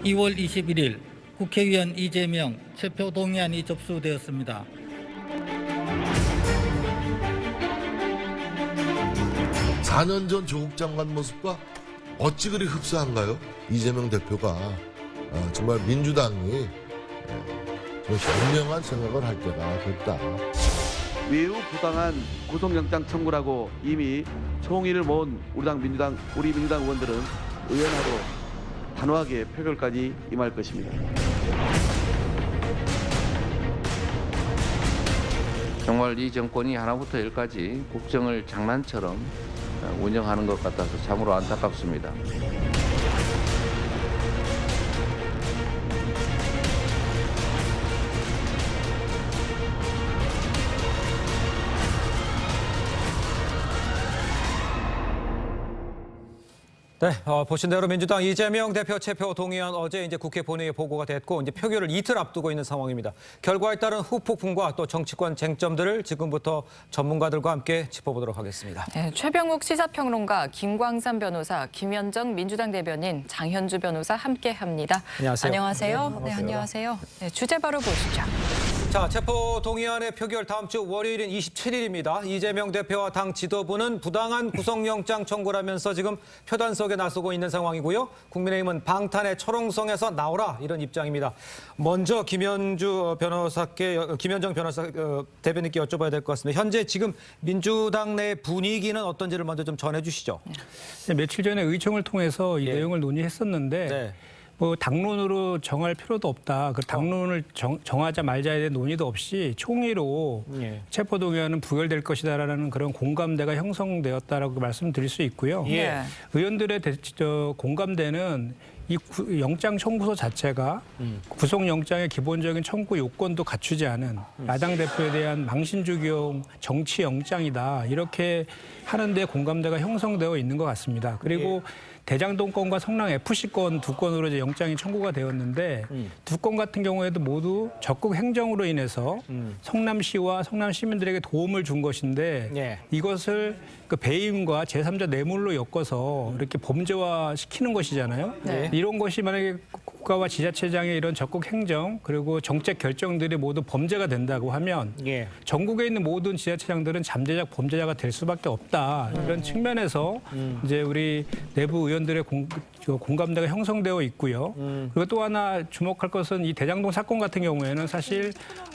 2월 21일 국회의원 이재명 체포 동의안이 접수되었습니다. 사 년 전 조국 장관 모습과 어찌 그리 흡사한가요? 이재명 대표가 정말 민주당이 좀 현명한 생각을 할 때가 됐다. 매우 부당한 구속영장 청구라고 이미 총의를 모은 우리 민주당 의원들은 의원하고 단호하게 표결까지 임할 것입니다. 정말 이 정권이 하나부터 열까지 국정을 장난처럼 운영하는 것 같아서 참으로 안타깝습니다. 네, 보신 대로 민주당 이재명 대표 체포 동의안 어제 이제 국회 본회의에 보고가 됐고 이제 표결을 이틀 앞두고 있는 상황입니다. 결과에 따른 후폭풍과 또 정치권 쟁점들을 지금부터 전문가들과 함께 짚어보도록 하겠습니다. 네, 최병욱 시사평론가, 김광삼 변호사, 김현정 민주당 대변인, 장현주 변호사 함께합니다. 안녕하세요. 안녕하세요. 네, 안녕하세요. 네, 주제 바로 보시죠. 자, 체포 동의안의 표결 다음 주 월요일인 27일입니다. 이재명 대표와 당 지도부는 부당한 구속영장 청구라면서 지금 표단속에 나서고 있는 상황이고요. 국민의힘은 방탄의 철옹성에서 나오라 이런 입장입니다. 먼저 김현정 변호사 대변인께 여쭤봐야 될 것 같습니다. 현재 지금 민주당 내 분위기는 어떤지를 먼저 좀 전해주시죠. 네, 며칠 전에 의총을 통해서 이 내용을 논의했었는데 네. 뭐 당론으로 정할 필요도 없다. 그 당론을 정하자 말자에 대한 논의도 없이 총의로 체포동의안은 부결될 것이다라는 그런 공감대가 형성되었다라고 말씀드릴 수 있고요. 예. 의원들의 공감대는 이 영장 청구서 자체가 구속영장의 기본적인 청구 요건도 갖추지 않은 야당 대표에 대한 망신주기용 정치영장이다. 이렇게 하는데 공감대가 형성되어 있는 것 같습니다. 그리고 대장동 건과 성남 FC 건 두 건으로 이제 영장이 청구가 되었는데 두 건 같은 경우에도 모두 적극 행정으로 인해서 성남시와 성남 시민들에게 도움을 준 것인데 이것을 그 배임과 제3자 뇌물로 엮어서 이렇게 범죄화 시키는 것이잖아요. 이런 것이 만약에 국가와 지자체장의 이런 적극 행정 그리고 정책 결정들이 모두 범죄가 된다고 하면 전국에 있는 모든 지자체장들은 잠재적 범죄자가 될 수밖에 없다. 이런 측면에서 이제 우리 내부 의원들의 공감대가 형성되어 있고요. 그리고 또 하나 주목할 것은 이 대장동 사건 같은 경우에는 사실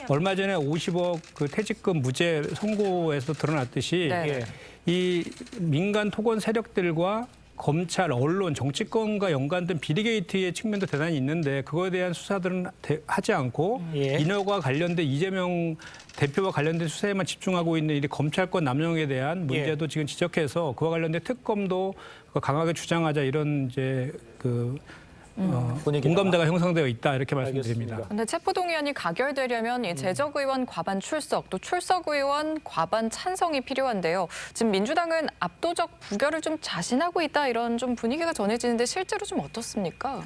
얼마 전에 50억 그 퇴직금 무죄 선고에서 드러났듯이 이 민간 토건 세력들과 검찰, 언론, 정치권과 연관된 비리게이트의 측면도 대단히 있는데 그거에 대한 수사들은 하지 않고 인허가 관련된 이재명 대표와 관련된 수사에만 집중하고 있는 이 검찰권 남용에 대한 문제도 지금 지적해서 그와 관련된 특검도 강하게 주장하자 이런 이제 공감대가 형성되어 있다 이렇게 말씀드립니다. 그런데 체포동의안이 가결되려면 이 재적 의원 과반 출석, 또 출석 의원 과반 찬성이 필요한데요. 지금 민주당은 압도적 부결을 좀 자신하고 있다 이런 좀 분위기가 전해지는데 실제로 좀 어떻습니까?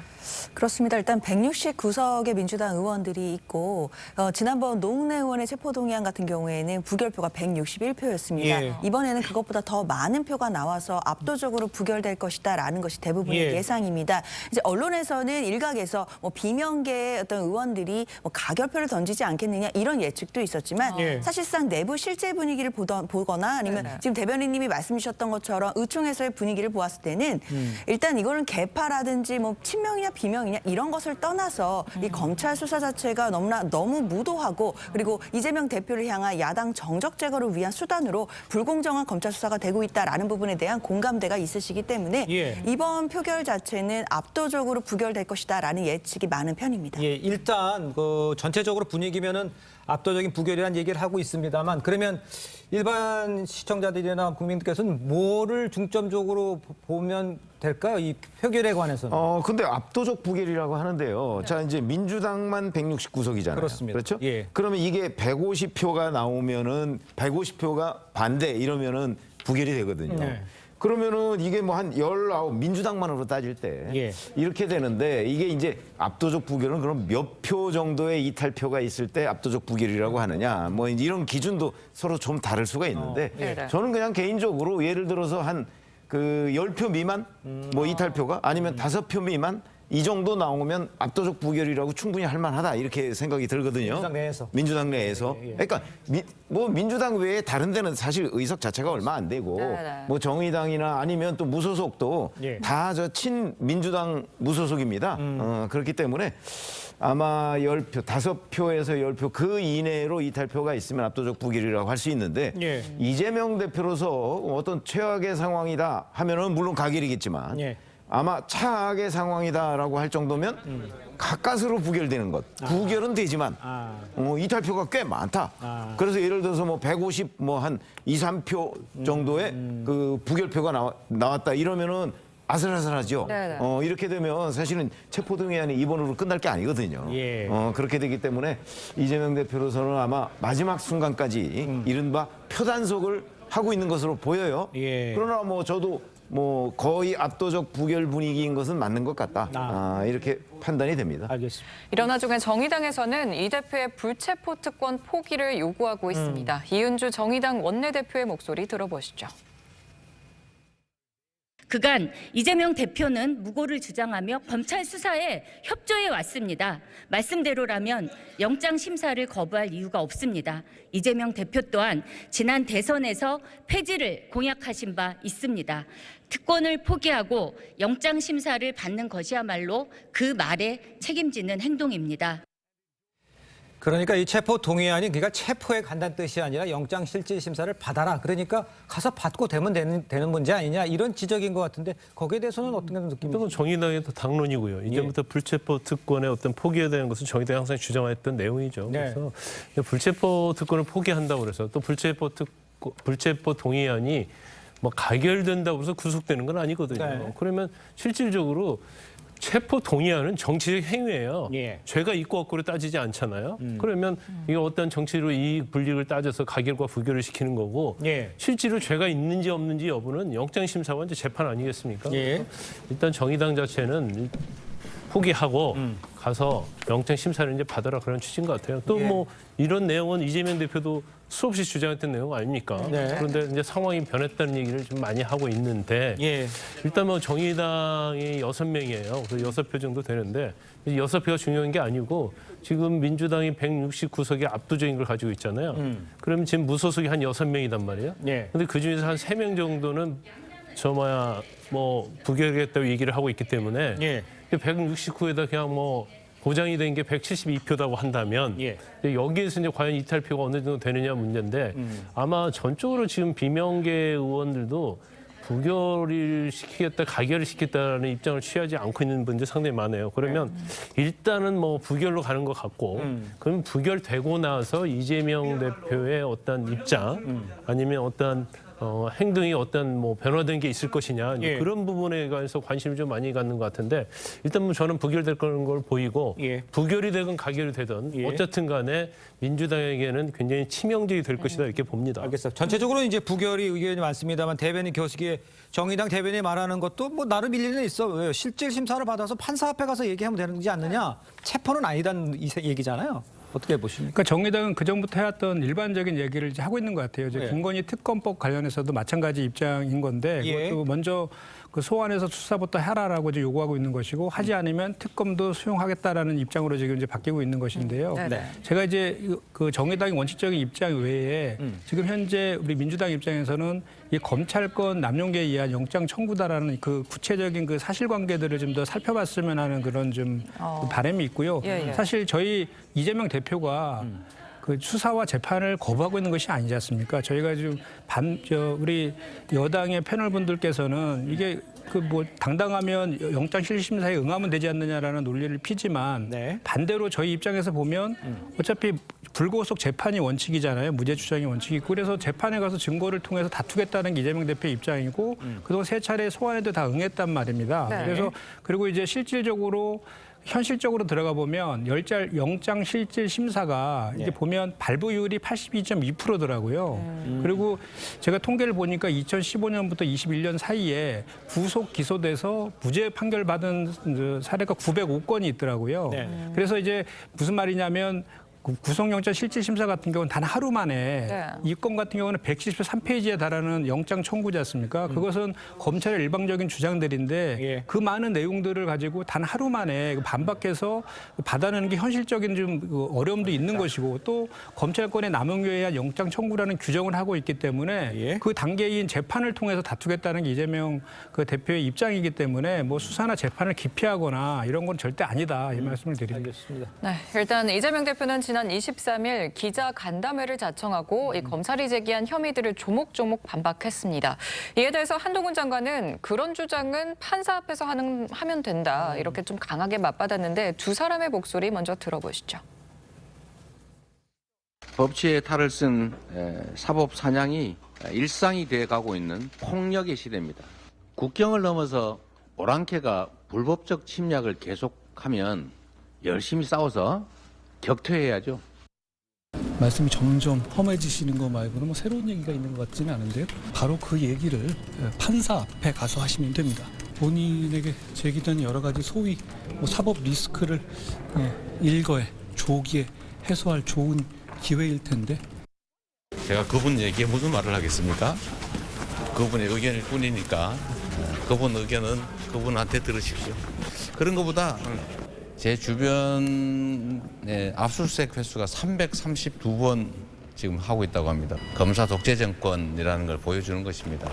그렇습니다. 일단 169석의 민주당 의원들이 있고 지난번 노웅래 의원의 체포동의안 같은 경우에는 부결표가 161표였습니다. 이번에는 그것보다 더 많은 표가 나와서 압도적으로 부결될 것이다라는 것이 대부분의 예상입니다. 이제 언론에서는 일각에서 뭐 비명계의 어떤 의원들이 뭐 가결표를 던지지 않겠느냐 이런 예측도 있었지만 사실상 내부 실제 분위기를 보거나 아니면 지금 대변인님이 말씀 주셨던 것처럼 의총에서의 분위기를 보았을 때는 일단 이거는 개파라든지 뭐 친명이냐 비명이냐 이런 것을 떠나서 이 검찰 수사 자체가 너무 무도하고 그리고 이재명 대표를 향한 야당 정적 제거를 위한 수단으로 불공정한 검찰 수사가 되고 있다라는 부분에 대한 공감대가 있으시기 때문에 이번 표결 자체는 압도적으로 부결될 것이다라는 예측이 많은 편입니다. 일단 전체적으로 분위기면은 압도적인 부결이라는 얘기를 하고 있습니다만 그러면 일반 시청자들이나 국민들께서는 뭐를 중점적으로 보면 될까요? 이 표결에 관해서는. 근데 압도적 부결이라고 하는데요. 자, 이제 민주당만 169석이잖아요. 그렇습니다. 그렇죠? 그러면 이게 150표가 나오면은 150표가 반대 이러면은 부결이 되거든요. 그러면은 이게 뭐 한 19 민주당만으로 따질 때 이렇게 되는데 이게 이제 압도적 부결은 그럼 몇 표 정도의 이탈표가 있을 때 압도적 부결이라고 하느냐 뭐 이런 기준도 서로 좀 다를 수가 있는데 저는 그냥 개인적으로 예를 들어서 한 그 10표 미만 뭐 이탈표가 아니면 5표 미만 이 정도 나오면 압도적 부결이라고 충분히 할 만하다 이렇게 생각이 들거든요. 민주당 내에서. 민주당 내에서. 그러니까 뭐 민주당 외에 다른 데는 사실 의석 자체가 얼마 안 되고 네. 뭐 정의당이나 아니면 또 무소속도 예. 다 저 친민주당 무소속입니다. 그렇기 때문에 아마 10표, 5표에서 10표 그 이내로 이탈표가 있으면 압도적 부결이라고 할 수 있는데 예. 이재명 대표로서 어떤 최악의 상황이다 하면은 물론 가결이겠지만 예. 아마 차악의 상황이다라고 할 정도면 가까스로 부결되는 것. 부결은 되지만 이탈표가 꽤 많다. 그래서 예를 들어서 뭐 150 뭐 한 2, 3표 정도의 그 부결표가 나왔다 이러면은 아슬아슬하죠. 네네. 이렇게 되면 사실은 체포동의안이 이번으로 끝날 게 아니거든요. 예. 그렇게 되기 때문에 이재명 대표로서는 아마 마지막 순간까지 이른바 표단속을 하고 있는 것으로 보여요. 예. 그러나 뭐 저도 뭐 거의 압도적 부결 분위기인 것은 맞는 것 같다. 이렇게 판단이 됩니다. 알겠습니다. 이런 와중에 정의당에서는 이 대표의 불체포 특권 포기를 요구하고 있습니다. 이은주 정의당 원내대표의 목소리 들어보시죠. 그간 이재명 대표는 무고를 주장하며 검찰 수사에 협조해 왔습니다. 말씀대로라면 영장 심사를 거부할 이유가 없습니다. 이재명 대표 또한 지난 대선에서 폐지를 공약하신 바 있습니다. 특권을 포기하고 영장 심사를 받는 것이야말로 그 말에 책임지는 행동입니다. 그러니까 이 체포 동의안이 그러니까 체포에 간다는 뜻이 아니라 영장 실질 심사를 받아라. 그러니까 가서 받고 되면 되는 문제 아니냐 이런 지적인 것 같은데 거기에 대해서는 어떤 느낌이세요? 이건 정의당의 당론이고요. 이제부터 불체포 특권의 어떤 포기에 대한 것은 정의당이 항상 주장했던 내용이죠. 네. 그래서 불체포 특권을 포기한다고 해서 또 불체포 동의안이 뭐 가결된다고 해서 구속되는 건 아니거든요. 네. 그러면 실질적으로 체포 동의안은 정치적 행위예요. 예. 죄가 있고 없고를 따지지 않잖아요. 그러면 이게 어떤 정치로 이익 불이익을 따져서 가결과 부결을 시키는 거고 예. 실제로 죄가 있는지 없는지 여부는 영장심사와 이제 재판 아니겠습니까? 예. 일단 정의당 자체는 포기하고 가서 영장심사를 이제 받아라 그런 취지인 것 같아요. 또 뭐 이런 내용은 이재명 대표도 수없이 주장했던 내용 아닙니까? 네. 그런데 이제 상황이 변했다는 얘기를 좀 많이 하고 있는데 예. 일단 뭐 정의당이 6명이에요. 그래서 6표 정도 되는데 6표가 중요한 게 아니고 지금 민주당이 169석의 압도적인 걸 가지고 있잖아요. 그러면 지금 무소속이 한 6명이단 말이에요. 예. 근데 그중에서 한 3명 정도는 뭐 부결하겠다고 얘기를 하고 있기 때문에 예. 169에다 그냥 뭐 보장이 된 게 172표라고 한다면 예. 여기에서 이제 과연 이탈표가 어느 정도 되느냐 문제인데 아마 전적으로 지금 비명계 의원들도 부결을 시키겠다, 가결을 시키겠다는 입장을 취하지 않고 있는 분들이 상당히 많아요. 그러면 일단은 뭐 부결로 가는 것 같고 그럼 부결되고 나서 이재명 대표의 어떤 입장 아니면 어떤 행동이 어떤 뭐 변화된 게 있을 것이냐 예. 그런 부분에 관해서 관심을 좀 많이 갖는 것 같은데 일단 뭐 저는 부결될 거는 걸 보이고 예. 부결이 되건 가결이 되든 예. 어쨌든 간에 민주당에게는 굉장히 치명적이 될 것이다 이렇게 봅니다. 알겠습니다. 전체적으로 이제 부결이 의견이 많습니다만 대변인 교수기에 정의당 대변인이 말하는 것도 뭐 나름 일리는 있어. 왜요? 실질 심사를 받아서 판사 앞에 가서 얘기하면 되지 않느냐. 체포는 아니다는 이 얘기잖아요. 어떻게 보십니까? 그러니까 정의당은 그전부터 해왔던 일반적인 얘기를 이제 하고 있는 것 같아요. 이제 네. 김건희 특검법 관련해서도 마찬가지 입장인 건데 예. 그것도 먼저 그 소환해서 수사부터 해라라고 이제 요구하고 있는 것이고 하지 않으면 특검도 수용하겠다라는 입장으로 지금 이제 바뀌고 있는 것인데요. 네. 제가 이제 그 정의당의 원칙적인 입장 외에 지금 현재 우리 민주당 입장에서는 이 검찰권 남용에 의한 영장 청구다라는 그 구체적인 그 사실관계들을 좀 더 살펴봤으면 하는 그런 좀 바람이 있고요. 예. 사실 저희 이재명 대표가 그 수사와 재판을 거부하고 있는 것이 아니지 않습니까? 저희가 지금 우리 여당의 패널분들께서는 이게 그 뭐 당당하면 영장 실심사에 응하면 되지 않느냐라는 논리를 피지만 네. 반대로 저희 입장에서 보면 어차피 불구속 재판이 원칙이잖아요. 무죄 추정이 원칙이고 그래서 재판에 가서 증거를 통해서 다투겠다는 게 이재명 대표의 입장이고 그동안 3차례 소환에도 다 응했단 말입니다. 네. 그래서 그리고 이제 실질적으로 현실적으로 들어가 보면 영장 실질 심사가 이제 보면 발부율이 82.2%더라고요. 그리고 제가 통계를 보니까 2015년부터 21년 사이에 구속 기소돼서 무죄 판결 받은 사례가 905건이 있더라고요. 네. 그래서 이제 무슨 말이냐면 구속영장 실질심사 같은 경우는 단 하루 만에 네. 이 건 같은 경우는 173페이지에 달하는 영장 청구지 않습니까? 그것은 검찰의 일방적인 주장들인데 그 많은 내용들을 가지고 단 하루 만에 반박해서 받아내는 게 현실적인 좀 어려움도 있는 것이고 또 검찰권의 남용에 의한 영장 청구라는 규정을 하고 있기 때문에 그 단계인 재판을 통해서 다투겠다는 게 이재명 그 대표의 입장이기 때문에 뭐 수사나 재판을 기피하거나 이런 건 절대 아니다 이 말씀을 드립니다. 알겠습니다. 네, 일단 이재명 대표는 지난 23일 기자 간담회를 자청하고 이 검찰이 제기한 혐의들을 조목조목 반박했습니다. 이에 대해서 한동훈 장관은 그런 주장은 판사 앞에서 하면 된다 이렇게 좀 강하게 맞받았는데 두 사람의 목소리 먼저 들어보시죠. 법치에 탈을 쓴 사법 사냥이 일상이 돼가고 있는 폭력의 시대입니다. 국경을 넘어서 오랑캐가 불법적 침략을 계속하면 열심히 싸워서 격퇴해야죠. 말씀이 점점 험해지시는 거 말고는 뭐 새로운 얘기가 있는 것 같지는 않은데요. 바로 그 얘기를 판사 앞에 가서 하시면 됩니다. 본인에게 제기된 여러 가지 소위 뭐 사법 리스크를 일거에 조기에 해소할 좋은 기회일 텐데. 제가 그분 얘기에 무슨 말을 하겠습니까? 그분의 의견일 뿐이니까 그분 의견은 그분한테 들으십시오. 그런 것보다 제 주변에 압수수색 횟수가 332번 지금 하고 있다고 합니다. 검사 독재 정권이라는 걸 보여주는 것입니다.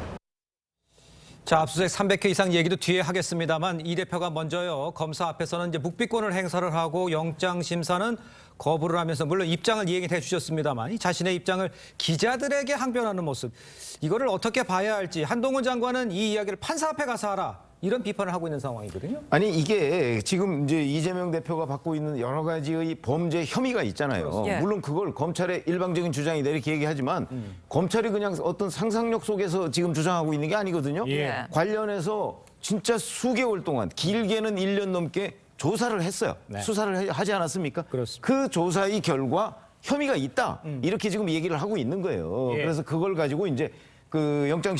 자, 압수수색 300회 이상 얘기도 뒤에 하겠습니다만 이 대표가 먼저요. 검사 앞에서는 이제 묵비권을 행사를 하고 영장 심사는 거부를 하면서 물론 입장을 얘기해 주셨습니다만 이 자신의 입장을 기자들에게 항변하는 모습 이거를 어떻게 봐야 할지 한동훈 장관은 이 이야기를 판사 앞에 가서 하라 이런 비판을 하고 있는 상황이거든요. 아니 이게 지금 이제 이재명 대표가 받고 있는 여러 가지의 범죄 혐의가 있잖아요. 예. 물론 그걸 검찰의 일방적인 주장이다 이렇게 얘기하지만 검찰이 그냥 어떤 상상력 속에서 지금 주장하고 있는 게 아니거든요. 예. 관련해서 진짜 수개월 동안 길게는 1년 넘게 조사를 했어요. 네. 수사를 하지 않았습니까? 그렇습니다. 그 조사의 결과 혐의가 있다 이렇게 지금 얘기를 하고 있는 거예요. 예. 그래서 그걸 가지고 이제 그 영장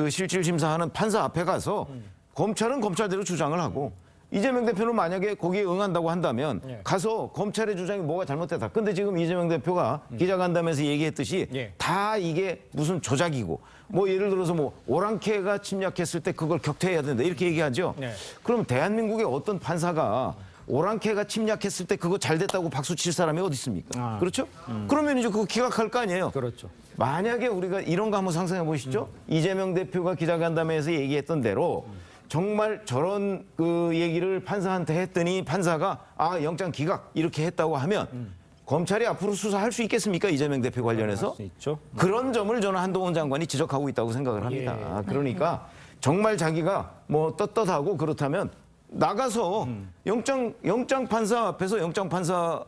실질 심사하는 판사 앞에 가서 검찰은 검찰대로 주장을 하고 이재명 대표는 만약에 거기에 응한다고 한다면 가서 검찰의 주장이 뭐가 잘못됐다. 근데 지금 이재명 대표가 기자간담회에서 얘기했듯이 다 이게 무슨 조작이고 뭐 예를 들어서 뭐 오랑캐가 침략했을 때 그걸 격퇴해야 된다 이렇게 얘기하죠. 그럼 대한민국의 어떤 판사가 오랑캐가 침략했을 때 그거 잘 됐다고 박수 칠 사람이 어디 있습니까? 그렇죠? 그러면 이제 그거 기각할 거 아니에요. 그렇죠. 만약에 우리가 이런 거 한번 상상해 보시죠. 이재명 대표가 기자간담회에서 얘기했던 대로 정말 저런 그 얘기를 판사한테 했더니 판사가 영장 기각 이렇게 했다고 하면 검찰이 앞으로 수사할 수 있겠습니까? 이재명 대표 관련해서? 할 수 있죠. 그런 점을 저는 한동훈 장관이 지적하고 있다고 생각을 합니다. 그러니까 정말 자기가 뭐 떳떳하고 그렇다면 나가서 영장 판사 앞에서 영장 판사를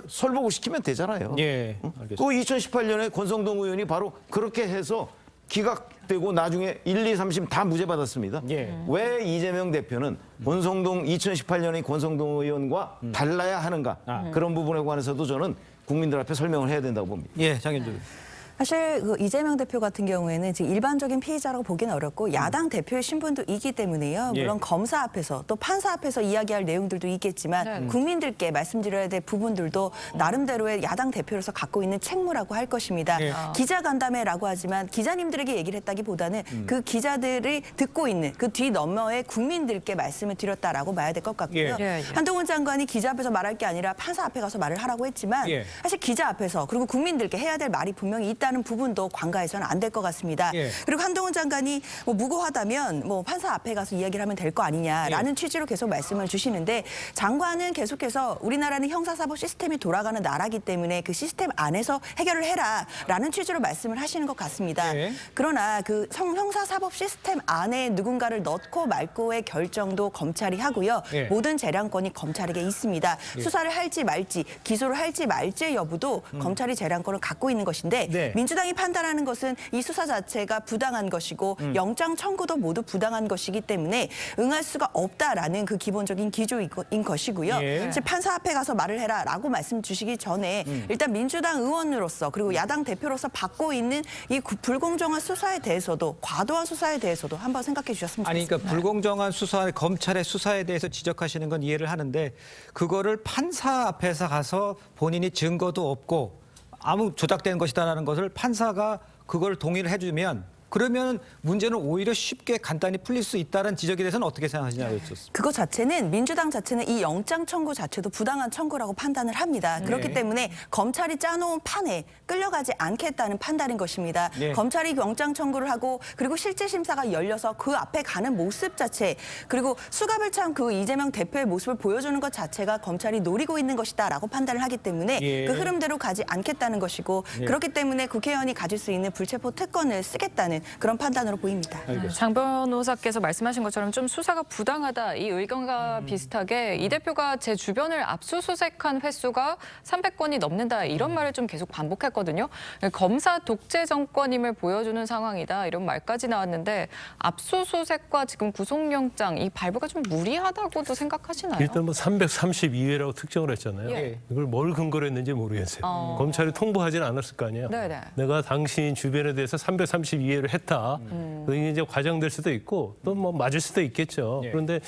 설보고 시키면 되잖아요. 예. 그 2018년에 권성동 의원이 바로 그렇게 해서 기각되고 나중에 1, 2, 3심 다 무죄 받았습니다. 왜 이재명 대표는 2018년의 권성동 의원과 달라야 하는가 그런 부분에 관해서도 저는 국민들 앞에 설명을 해야 된다고 봅니다. 예, 장현준. 사실 그 이재명 대표 같은 경우에는 지금 일반적인 피의자라고 보기는 어렵고 야당 대표의 신분도 있기 때문에요. 물론 검사 앞에서 또 판사 앞에서 이야기할 내용들도 있겠지만 국민들께 말씀드려야 될 부분들도 나름대로의 야당 대표로서 갖고 있는 책무라고 할 것입니다. 기자간담회라고 하지만 기자님들에게 얘기를 했다기보다는 그 기자들이 듣고 있는 그 뒤 너머의 국민들께 말씀을 드렸다라고 봐야 될 것 같고요. 한동훈 장관이 기자 앞에서 말할 게 아니라 판사 앞에 가서 말을 하라고 했지만 사실 기자 앞에서 그리고 국민들께 해야 될 말이 분명히 있다는 부분도 관가해서는 안 될 것 같습니다. 그리고 한동훈 장관이 뭐 무고하다면 뭐 판사 앞에 가서 이야기를 하면 될 거 아니냐라는 취지로 계속 말씀을 주시는데 장관은 계속해서 우리나라는 형사사법 시스템이 돌아가는 나라기 때문에 그 시스템 안에서 해결을 해라라는 취지로 말씀을 하시는 것 같습니다. 그러나 그 형사사법 시스템 안에 누군가를 넣고 말고의 결정도 검찰이 하고요. 모든 재량권이 검찰에게 있습니다. 수사를 할지 말지 기소를 할지 말지의 여부도 검찰이 재량권을 갖고 있는 것인데 민주당이 판단하는 것은 이 수사 자체가 부당한 것이고 영장 청구도 모두 부당한 것이기 때문에 응할 수가 없다라는 그 기본적인 기조인 것이고요. 사실 판사 앞에 가서 말을 해라라고 말씀 주시기 전에 일단 민주당 의원으로서 그리고 야당 대표로서 받고 있는 이 불공정한 수사에 대해서도 과도한 수사에 대해서도 한번 생각해 주셨으면 좋겠습니다. 아니 그러니까 불공정한 수사, 검찰의 수사에 대해서 지적하시는 건 이해를 하는데 그거를 판사 앞에서 가서 본인이 증거도 없고 아무 조작된 것이다라는 것을 판사가 그걸 동의를 해주면 그러면 문제는 오히려 쉽게 간단히 풀릴 수 있다는 지적에 대해서는 어떻게 생각하시냐고 여쭙습니다. 그거 자체는 민주당 자체는 이 영장 청구 자체도 부당한 청구라고 판단을 합니다. 그렇기 때문에 검찰이 짜놓은 판에 끌려가지 않겠다는 판단인 것입니다. 검찰이 영장 청구를 하고 그리고 실제 심사가 열려서 그 앞에 가는 모습 자체 그리고 수갑을 찬 그 이재명 대표의 모습을 보여주는 것 자체가 검찰이 노리고 있는 것이다라고 판단을 하기 때문에 그 흐름대로 가지 않겠다는 것이고 그렇기 때문에 국회의원이 가질 수 있는 불체포 특권을 쓰겠다는 그런 판단으로 보입니다. 장 변호사께서 말씀하신 것처럼 좀 수사가 부당하다 이 의견과 비슷하게 이 대표가 제 주변을 압수수색한 횟수가 300건이 넘는다 이런 말을 좀 계속 반복했거든요. 검사 독재 정권임을 보여주는 상황이다 이런 말까지 나왔는데 압수수색과 지금 구속영장 이 발부가 좀 무리하다고도 생각하시나요? 일단 뭐 332회라고 특정을 했잖아요. 이걸 뭘 근거로 했는지 모르겠어요. 검찰이 통보하지는 않았을 거 아니에요. 네네. 내가 당신 주변에 대해서 332회를 했다. 그게 이제 과장될 수도 있고 또 뭐 맞을 수도 있겠죠. 그런데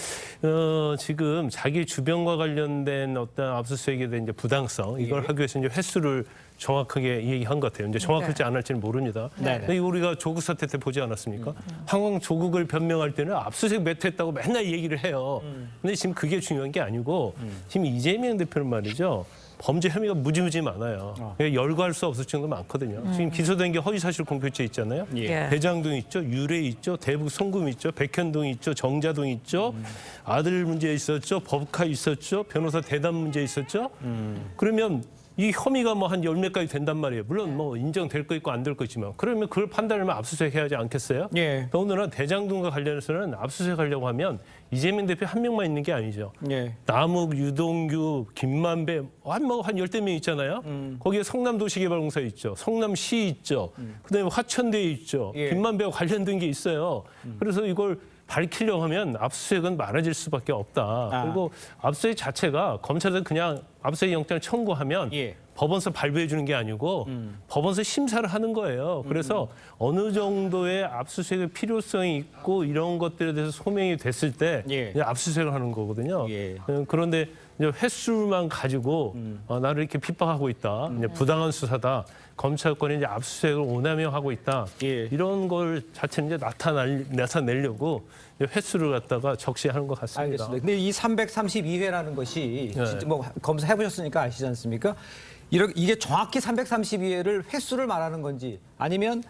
지금 자기 주변과 관련된 어떤 압수수색에 대한 이제 부당성 이걸 하기 위해서 이제 횟수를 정확하게 얘기한 것 같아요. 이제 정확할지 안 할지는 모릅니다. 근데 우리가 조국 사태 때 보지 않았습니까? 항상 조국을 변명할 때는 압수수색 몇 회 했다고 맨날 얘기를 해요. 근데 지금 그게 중요한 게 아니고 지금 이재명 대표는 말이죠. 범죄 혐의가 무지무지 많아요. 열거할 수 없을 정도 많거든요. 지금 기소된 게 허위사실 공표죄 있잖아요. 대장동 있죠, 유래 있죠, 대북 송금 있죠, 백현동 있죠, 정자동 있죠, 아들 문제 있었죠, 법카 있었죠, 변호사 대담 문제 있었죠. 그러면 이 혐의가 뭐 한 10몇 가지 된단 말이에요. 물론 뭐 인정될 거 있고 안 될 거 있지만 그러면 그걸 판단하면 압수수색해야 하지 않겠어요? 더군다나 대장동과 관련해서는 압수수색하려고 하면 이재명 대표 한 명만 있는 게 아니죠. 남욱, 유동규, 김만배 한 열댓 명 있잖아요. 거기에 성남도시개발공사 있죠. 성남시 있죠. 그다음에 화천대에 있죠. 김만배와 관련된 게 있어요. 그래서 이걸 밝히려고 하면 압수수색은 많아질 수밖에 없다. 그리고 압수수색 자체가 검찰은 그냥 압수수색 영장을 청구하면 법원서 발부해 주는 게 아니고 법원서 심사를 하는 거예요. 그래서 어느 정도의 압수수색의 필요성이 있고 이런 것들에 대해서 소명이 됐을 때 이제 압수수색을 하는 거거든요. 그런데 이제 횟수만 가지고 나를 이렇게 핍박하고 있다. 이제 부당한 수사다. 검찰권이 이제 압수수색을 오남용하고 있다. 이런 걸 자체는 이제 나타내려고 횟수를 갖다가 적시하는 것 같습니다. 알겠습니다. 근데 이 332회라는 것이 진짜 뭐 검사해 보셨으니까 아시지 않습니까? 이게 정확히 332회를 횟수를 말하는 건지 아니면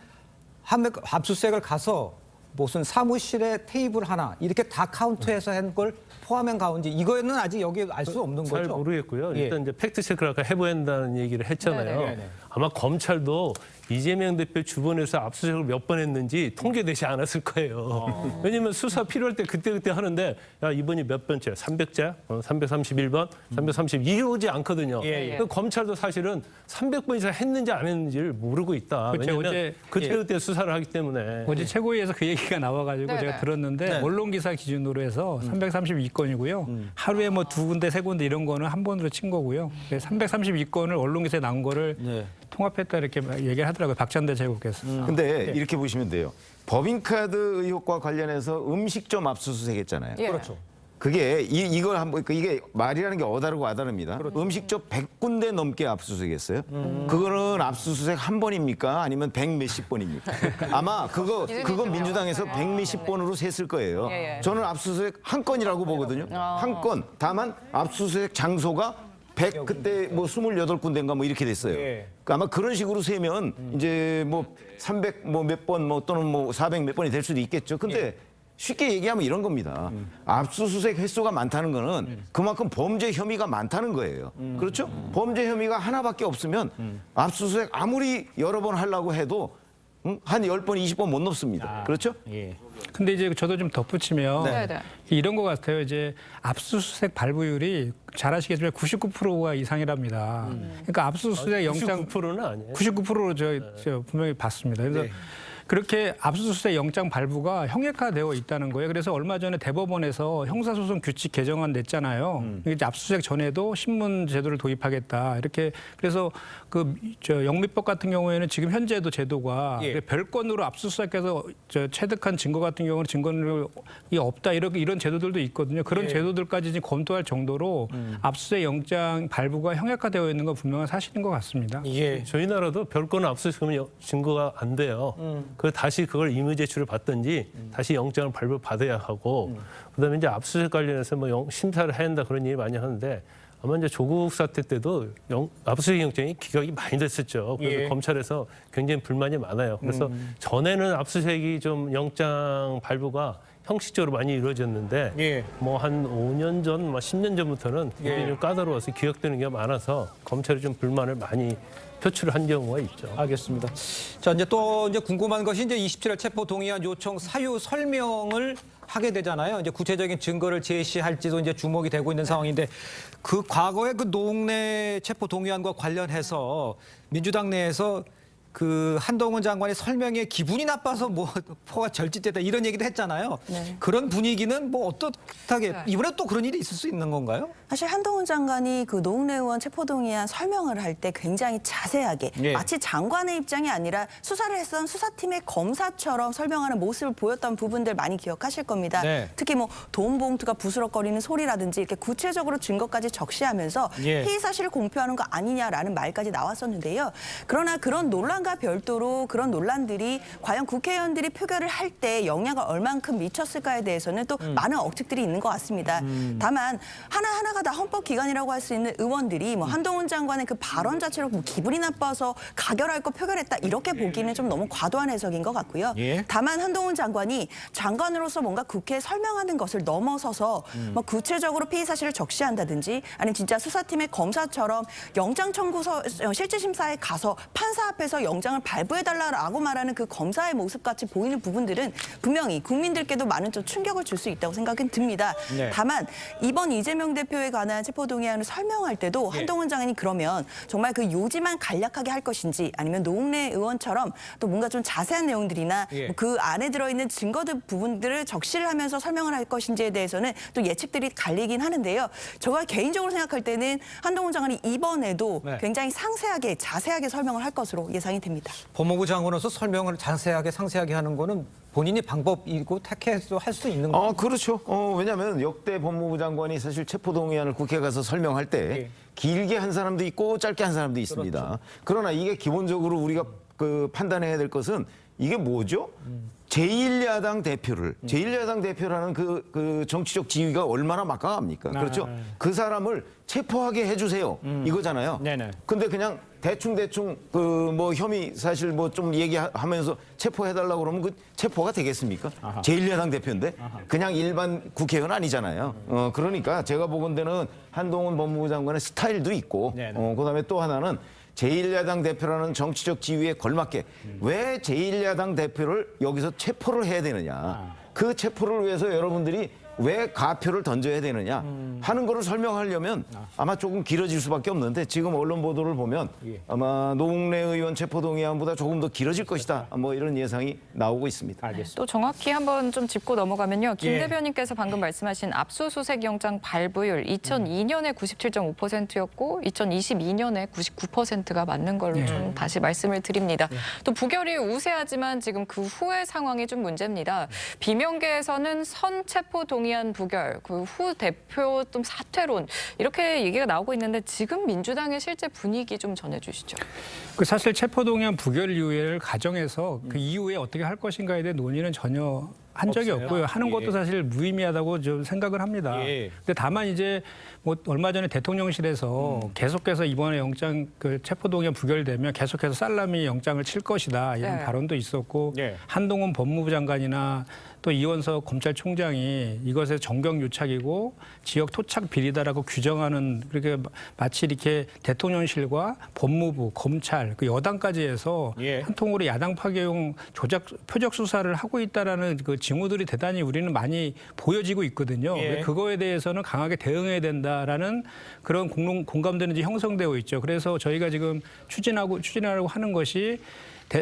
압수수색을 가서 무슨 사무실에 테이블 하나 이렇게 다 카운트해서 한 걸 포함한 가운데 이거는 아직 여기 알 수 없는 거죠? 잘 모르겠고요. 일단 이제 팩트 체크를 아까 해봐야 한다는 얘기를 했잖아요. 아마 검찰도 이재명 대표 주변에서 압수수색을 몇 번 했는지 통계되지 않았을 거예요. 왜냐하면 수사 필요할 때 그때 하는데 야 이번이 몇 번째야? 300자? 331번? 332 오지 않거든요. 검찰도 사실은 300번 이상 했는지 안 했는지를 모르고 있다. 왜냐하면 그때 수사를 하기 때문에. 어제 최고위에서 그 얘기가 나와가지고 제가 들었는데 언론 기사 기준으로 해서 332건이고요. 하루에 뭐 2군데, 3군데 이런 거는 한 번으로 친 거고요. 332건을 언론 기사에 나온 거를 통합했다 이렇게 얘기를 하더라고요. 박찬대 제국께서. 근데 이렇게 보시면 돼요. 법인카드 의혹과 관련해서 음식점 압수수색했잖아요. 그렇죠. 그게 이걸 한번 이게 말이라는 게 어다르고 아다릅니다. 음식점 100군데 넘게 압수수색했어요. 그거는 압수수색 한 번입니까? 아니면 100몇십 번입니까? 아마 그건 민주당에서 100몇십 번으로 셌을 거예요. 저는 압수수색 한 건이라고 보거든요. 한 건. 다만 압수수색 장소가 100 그때 뭐 28군데인가 뭐 이렇게 됐어요. 그러니까 아마 그런 식으로 세면 이제 뭐 300 뭐 몇 번 뭐 또는 뭐 400 몇 번이 될 수도 있겠죠. 근데 쉽게 얘기하면 이런 겁니다. 압수수색 횟수가 많다는 거는 그만큼 범죄 혐의가 많다는 거예요. 그렇죠? 범죄 혐의가 하나밖에 없으면 압수수색 아무리 여러 번 하려고 해도 한 10번, 20번 못 넘습니다. 그렇죠? 근데 이제 저도 좀 덧붙이면 네. 이런 것 같아요. 이제 압수수색 발부율이 잘 아시겠지만 99%가 이상이랍니다. 그러니까 압수수색 영장 99%는 아니에요. 99%로 저 분명히 봤습니다. 그래서 그렇게 압수수색 영장 발부가 형식화되어 있다는 거예요. 그래서 얼마 전에 대법원에서 형사소송 규칙 개정안 냈잖아요. 이제 압수수색 전에도 신문 제도를 도입하겠다. 이렇게 그래서 저 영미법 같은 경우에는 지금 현재도 제도가 별건으로 압수수색해서 체득한 증거 같은 경우는 증거이 없다 이런 제도들도 있거든요. 그런 제도들까지 지금 검토할 정도로 압수수색 영장 발부가 형식화되어 있는 건 분명한 사실인 것 같습니다. 저희 나라도 별거는 압수수색하면 증거가 안 돼요. 그 다시 그걸 임의 제출을 받든지 다시 영장을 발부 받아야 하고 그다음에 이제 압수수색 관련해서 뭐 심사를 해야 한다 그런 얘기 많이 하는데 아마 이제 조국 사태 때도 압수수색 영장이 기각이 많이 됐었죠. 그래서 검찰에서 굉장히 불만이 많아요. 그래서 전에는 압수수색이 좀 영장 발부가 형식적으로 많이 이루어졌는데 뭐 한 5년 전, 10년 전부터는 굉장히 좀 까다로워서 기각되는 게 많아서 검찰이 좀 불만을 많이 표출을 한 경우가 있죠. 알겠습니다. 자, 이제 또 궁금한 것이 이제 27일 체포 동의안 요청 사유 설명을 하게 되잖아요. 이제 구체적인 증거를 제시할지도 이제 주목이 되고 있는 상황인데 그 과거의 그 노웅래 체포 동의안과 관련해서 민주당 내에서 그 한동훈 장관의 설명에 기분이 나빠서 뭐 포가 절짓됐다 이런 얘기도 했잖아요. 그런 분위기는 뭐 어떻게 이번에 또 그런 일이 있을 수 있는 건가요? 사실 한동훈 장관이 그 노웅래 의원 체포동의안 설명을 할 때 굉장히 자세하게 마치 장관의 입장이 아니라 수사를 했던 수사팀의 검사처럼 설명하는 모습을 보였던 부분들 많이 기억하실 겁니다. 특히 뭐 돈 봉투가 부스럭거리는 소리라든지 이렇게 구체적으로 증거까지 적시하면서 피의 사실을 공표하는 거 아니냐라는 말까지 나왔었는데요. 그러나 그런 논란과 별도로 그런 논란들이 과연 국회의원들이 표결을 할 때 영향을 얼만큼 미쳤을까에 대해서는 또 많은 억측들이 있는 것 같습니다. 다만 하나하나가 다 헌법기관이라고 할 수 있는 의원들이 뭐 한동훈 장관의 그 발언 자체로 뭐 기분이 나빠서 가결할 거 표결했다 이렇게 보기는 좀 너무 과도한 해석인 것 같고요. 다만 한동훈 장관이 장관으로서 뭔가 국회에 설명하는 것을 넘어서서 뭐 구체적으로 피의 사실을 적시한다든지 아니면 진짜 수사팀의 검사처럼 영장 청구서 실질 심사에 가서 판사 앞에서 영장을 발부해달라고 말하는 그 검사의 모습같이 보이는 부분들은 분명히 국민들께도 많은 좀 충격을 줄 수 있다고 생각은 듭니다. 다만 이번 이재명 대표에 관한 체포동의안을 설명할 때도 한동훈 장관이 그러면 정말 그 요지만 간략하게 할 것인지 아니면 노웅래 의원처럼 또 뭔가 좀 자세한 내용들이나 그 안에 들어있는 증거들 부분들을 적시를 하면서 설명을 할 것인지에 대해서는 또 예측들이 갈리긴 하는데요. 제가 개인적으로 생각할 때는 한동훈 장관이 이번에도 굉장히 상세하게 자세하게 설명을 할 것으로 예상이 됩니다. 법무부 장관으로서 설명을 자세하게 상세하게 하는 거는 본인이 방법이고 택해서 할 수 있는 거죠. 그렇죠. 왜냐하면 역대 법무부 장관이 사실 체포동의안을 국회에 가서 설명할 때 길게 한 사람도 있고 짧게 한 사람도 있습니다. 그러나 이게 기본적으로 우리가 그 판단해야 될 것은 이게 뭐죠? 제1야당 대표를 제1야당 대표라는 그 정치적 지위가 얼마나 막강합니까? 그렇죠? 그 사람을 체포하게 해주세요. 이거잖아요. 근데 그냥 대충 그 뭐 혐의 사실 뭐 좀 얘기하면서 체포해달라고 그러면 그 체포가 되겠습니까? 제1야당 대표인데 그냥 일반 국회의원 아니잖아요. 그러니까 제가 보건대는 한동훈 법무부 장관의 스타일도 있고 그다음에 또 하나는 제1야당 대표라는 정치적 지위에 걸맞게 왜 제1야당 대표를 여기서 체포를 해야 되느냐. 그 체포를 위해서 여러분들이 왜 가표를 던져야 되느냐 하는 거를 설명하려면 아마 조금 길어질 수밖에 없는데 지금 언론 보도를 보면 아마 노웅래 의원 체포동의안보다 조금 더 길어질 것이다. 뭐 이런 예상이 나오고 있습니다. 또 정확히 한번 좀 짚고 넘어가면요. 김 대변인께서 방금 말씀하신 압수수색 영장 발부율 2002년에 97.5%였고 2022년에 99%가 맞는 걸로 좀 다시 말씀을 드립니다. 또 부결이 우세하지만 지금 그 후의 상황이 좀 문제입니다. 비명계에서는 선 체포 동의안 부결, 그 후 대표 좀 사퇴론 이렇게 얘기가 나오고 있는데 지금 민주당의 실제 분위기 좀 전해주시죠. 그 사실 체포동의안 부결 이후를 가정해서 그 이후에 어떻게 할 것인가에 대한 논의는 전혀 한 적이 없고요. 하는 것도 사실 무의미하다고 좀 생각을 합니다. 근데 다만 이제 뭐 얼마 전에 대통령실에서 계속해서 이번에 영장 그 체포동의안 부결되면 계속해서 살라미 영장을 칠 것이다 이런 발언도 있었고 한동훈 법무부 장관이나 또 이원석 검찰총장이 이것의 정경유착이고 지역 토착 비리다라고 규정하는 그렇게 마치 이렇게 대통령실과 법무부, 검찰, 그 여당까지 해서 한 통으로 야당 파괴용 표적 수사를 하고 있다라는 그 징후들이 대단히 우리는 많이 보여지고 있거든요. 그거에 대해서는 강하게 대응해야 된다라는 그런 공감대는 이제 형성되어 있죠. 그래서 저희가 지금 추진하려고 하는 것이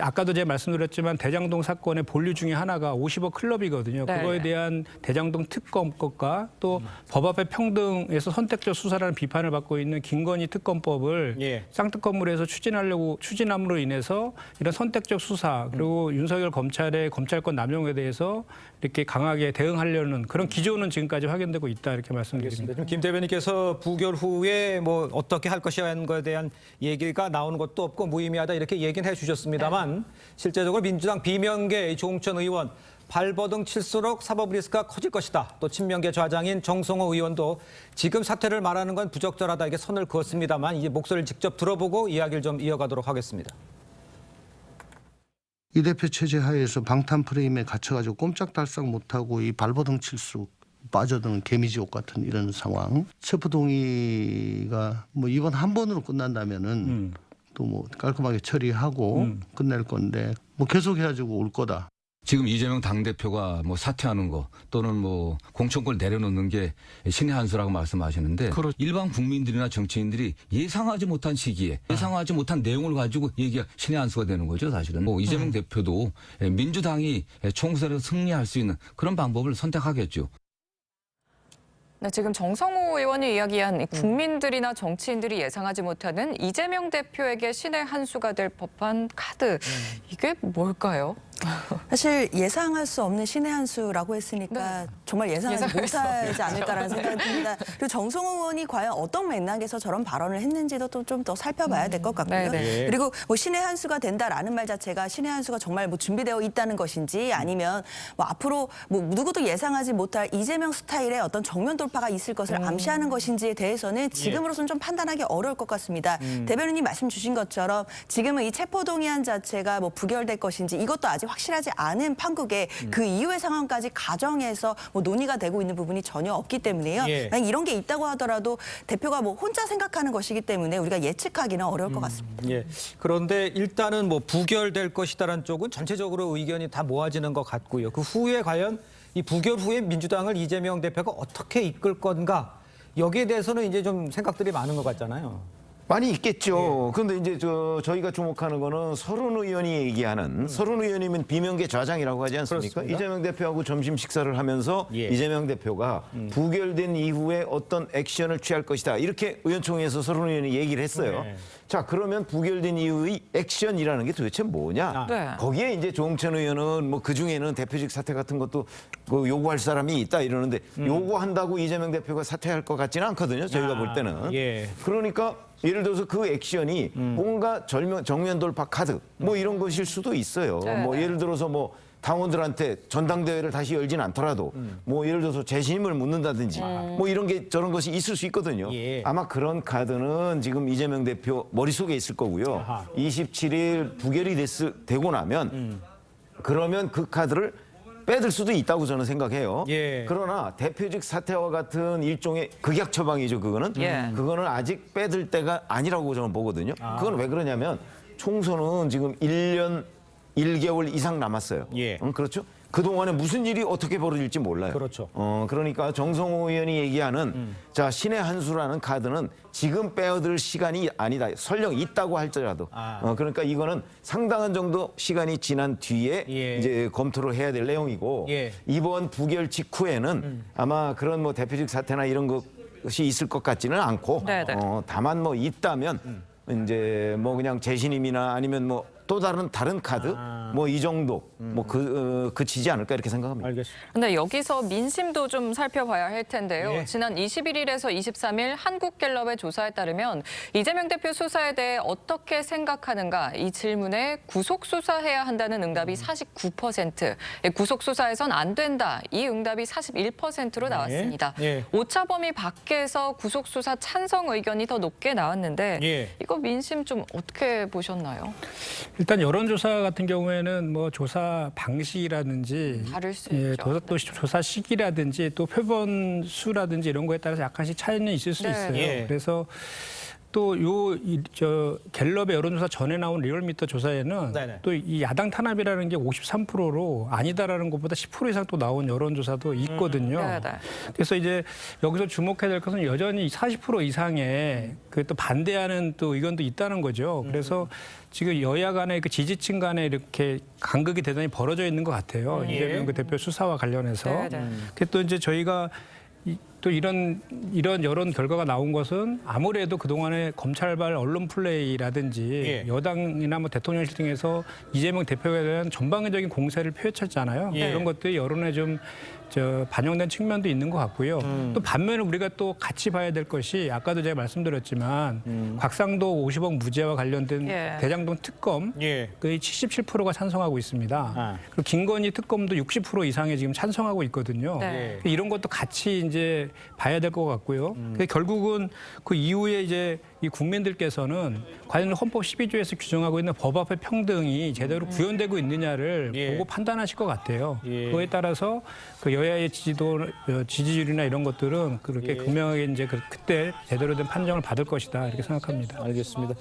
아까도 제가 말씀드렸지만 대장동 사건의 본류 중에 하나가 50억 클럽이거든요. 네. 그거에 대한 대장동 특검법과 또 법 앞에 평등에서 선택적 수사라는 비판을 받고 있는 김건희 특검법을 쌍특검으로 해서 추진함으로 인해서 이런 선택적 수사 그리고 윤석열 검찰의 검찰권 남용에 대해서 이렇게 강하게 대응하려는 그런 기조는 지금까지 확인되고 있다 이렇게 말씀드립니다. 지금 김 대변인께서 부결 후에 뭐 어떻게 할 것이라는 것에 대한 얘기가 나오는 것도 없고 무의미하다 이렇게 얘기는 해주셨습니다만 실제적으로 민주당 비명계 조홍천 의원 발버둥 칠수록 사법 리스크가 커질 것이다. 또 친명계 좌장인 정성호 의원도 지금 사퇴를 말하는 건 부적절하다 이게 선을 그었습니다만 이제 목소리를 직접 들어보고 이야기를 좀 이어가도록 하겠습니다. 이 대표 체제 하에서 방탄 프레임에 갇혀가지고 꼼짝달싹 못하고 이 발버둥 칠수록 빠져드는 개미지옥 같은 이런 상황. 체포동의가 뭐 이번 한 번으로 끝난다면은 또 뭐 깔끔하게 처리하고 끝낼 건데 뭐 계속 해가지고 올 거다. 지금 이재명 당대표가 뭐 사퇴하는 거 또는 뭐 공천권을 내려놓는 게 신의 한 수라고 말씀하시는데 일반 국민들이나 정치인들이 예상하지 못한 시기에 예상하지 못한 내용을 가지고 얘기가 신의 한 수가 되는 거죠 사실은. 뭐 이재명 대표도 민주당이 총선에서 승리할 수 있는 그런 방법을 선택하겠죠. 네, 지금 정성호 의원이 이야기한 국민들이나 정치인들이 예상하지 못하는 이재명 대표에게 신의 한 수가 될 법한 카드. 이게 뭘까요? 사실 예상할 수 없는 신의 한 수라고 했으니까 정말 예상하지 못하지 않을까라는 생각이 듭니다. 그리고 정성호 의원이 과연 어떤 맥락에서 저런 발언을 했는지도 좀 더 살펴봐야 될 것 같고요. 그리고 뭐 신의 한 수가 된다라는 말 자체가 신의 한 수가 정말 뭐 준비되어 있다는 것인지 아니면 뭐 앞으로 뭐 누구도 예상하지 못할 이재명 스타일의 어떤 정면 돌파가 있을 것을 암시하는 것인지에 대해서는 지금으로서는 좀 판단하기 어려울 것 같습니다. 대변인이 말씀 주신 것처럼 지금은 이 체포동의안 자체가 뭐 부결될 것인지 이것도 아직 확실하지 않은 판국에 그 이후의 상황까지 가정해서 뭐 논의가 되고 있는 부분이 전혀 없기 때문에요. 만약 이런 게 있다고 하더라도 대표가 뭐 혼자 생각하는 것이기 때문에 우리가 예측하기는 어려울 것 같습니다. 그런데 일단은 뭐 부결될 것이다라는 쪽은 전체적으로 의견이 다 모아지는 것 같고요. 그 후에 과연 이 부결 후에 민주당을 이재명 대표가 어떻게 이끌 건가 여기에 대해서는 이제 좀 생각들이 많은 것 같잖아요. 많이 있겠죠. 그런데 이제 저희가 주목하는 거는 서른 의원이 얘기하는 서른 의원이면 비명계 좌장이라고 하지 않습니까? 그렇습니다. 이재명 대표하고 점심 식사를 하면서 이재명 대표가 부결된 이후에 어떤 액션을 취할 것이다. 이렇게 의원총회에서 서른 의원이 얘기를 했어요. 자, 그러면 부결된 이후의 액션이라는 게 도대체 뭐냐? 거기에 이제 조홍천 의원은 뭐 그중에는 대표직 사퇴 같은 것도 그 요구할 사람이 있다 이러는데 요구한다고 이재명 대표가 사퇴할 것 같지는 않거든요. 저희가 볼 때는. 그러니까 예를 들어서 그 액션이 뭔가 정면 돌파 카드 뭐 이런 것일 수도 있어요. 뭐 예를 들어서 뭐 당원들한테 전당대회를 다시 열진 않더라도 뭐 예를 들어서 재신임을 묻는다든지 뭐 이런 게 저런 것이 있을 수 있거든요. 아마 그런 카드는 지금 이재명 대표 머릿속에 있을 거고요. 27일 부결이 되고 나면 그러면 그 카드를 빼들 수도 있다고 저는 생각해요. 그러나 대표직 사퇴와 같은 일종의 극약 처방이죠. 그거는 그거는 아직 빼들 때가 아니라고 저는 보거든요. 그건 왜 그러냐면 총선은 지금 1년 1개월 이상 남았어요. 그렇죠? 그동안에 무슨 일이 어떻게 벌어질지 몰라요. 그렇죠. 그러니까 정성호 의원이 얘기하는 자 신의 한 수라는 카드는 지금 빼어들 시간이 아니다. 설령 있다고 할지라도. 그러니까 이거는 상당한 정도 시간이 지난 뒤에 이제 검토를 해야 될 내용이고 이번 부결 직후에는 아마 그런 뭐 대표직 사퇴나 이런 것이 있을 것 같지는 않고 다만 뭐 있다면 이제 뭐 그냥 재신임이나 아니면 뭐 또 다른 카드 뭐 이 정도 뭐 그치지 않을까 이렇게 생각합니다. 알겠습니다. 근데 여기서 민심도 좀 살펴봐야 할 텐데요. 지난 21일에서 23일 한국갤럽의 조사에 따르면 이재명 대표 수사에 대해 어떻게 생각하는가 이 질문에 구속 수사해야 한다는 응답이 49%, 구속 수사해선 안 된다 이 응답이 41%로 나왔습니다. 오차 범위 밖에서 구속 수사 찬성 의견이 더 높게 나왔는데 이거 민심 좀 어떻게 보셨나요? 일단 여론조사 같은 경우에는 보면은 뭐 조사 방식이라든지 다를 수 예, 있죠. 또 조사 시기라든지 또 표본 수라든지 이런 거에 따라서 약간씩 차이는 있을 수 네. 있어요. 예. 그래서 또 갤럽의 여론조사 전에 나온 리얼미터 조사에는 네네. 또 이 야당 탄압이라는 게 53%로 아니다라는 것보다 10% 이상 또 나온 여론조사도 있거든요. 네네. 그래서 이제 여기서 주목해야 될 것은 여전히 40% 이상의 그 또 반대하는 또 의견도 있다는 거죠. 그래서 지금 여야 간의 그 지지층 간에 이렇게 간극이 대단히 벌어져 있는 것 같아요. 이재명 그 대표 수사와 관련해서. 네네. 그게 또 이제 저희가 또 이런 여론 결과가 나온 것은 아무래도 그동안의 검찰발 언론 플레이라든지 예. 여당이나 뭐 대통령실 등에서 이재명 대표에 대한 전방위적인 공세를 펼쳤잖아요. 예. 그런 것들이 여론에 좀 반영된 측면도 있는 것 같고요. 또 반면에 우리가 또 같이 봐야 될 것이 아까도 제가 말씀드렸지만 곽상도 50억 무죄와 관련된 예. 대장동 특검 예. 거의 77%가 찬성하고 있습니다. 아. 그리고 김건희 특검도 60% 이상이 지금 찬성하고 있거든요. 네. 이런 것도 같이 이제 봐야 될 것 같고요. 결국은 그 이후에 이제 이 국민들께서는 과연 헌법 12조에서 규정하고 있는 법 앞의 평등이 제대로 구현되고 있느냐를 예. 보고 판단하실 것 같아요. 예. 그거에 따라서 그 여야의 지지율이나 이런 것들은 그렇게 예. 극명하게 이제 그때 제대로 된 판정을 받을 것이다 이렇게 생각합니다. 알겠습니다.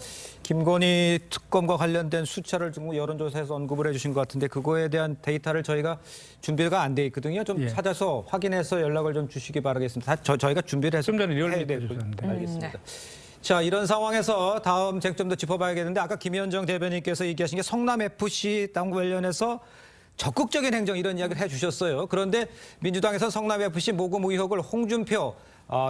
김건희 특검과 관련된 숫자를 좀 여론조사에서 언급을 해주신 것 같은데 그거에 대한 데이터를 저희가 준비가 안 돼 있거든요. 좀 예. 찾아서 확인해서 연락을 좀 주시기 바라겠습니다. 저희가 준비를 해서 좀 전에 리얼미터 해야 될 주셨는데. 알겠습니다. 네. 자, 이런 상황에서 다음 쟁점도 짚어봐야겠는데 아까 김현정 대변인께서 얘기하신 게 성남FC 당구 관련해서 적극적인 행정 이런 이야기를 해주셨어요. 그런데 민주당에서 성남FC 모금 의혹을 홍준표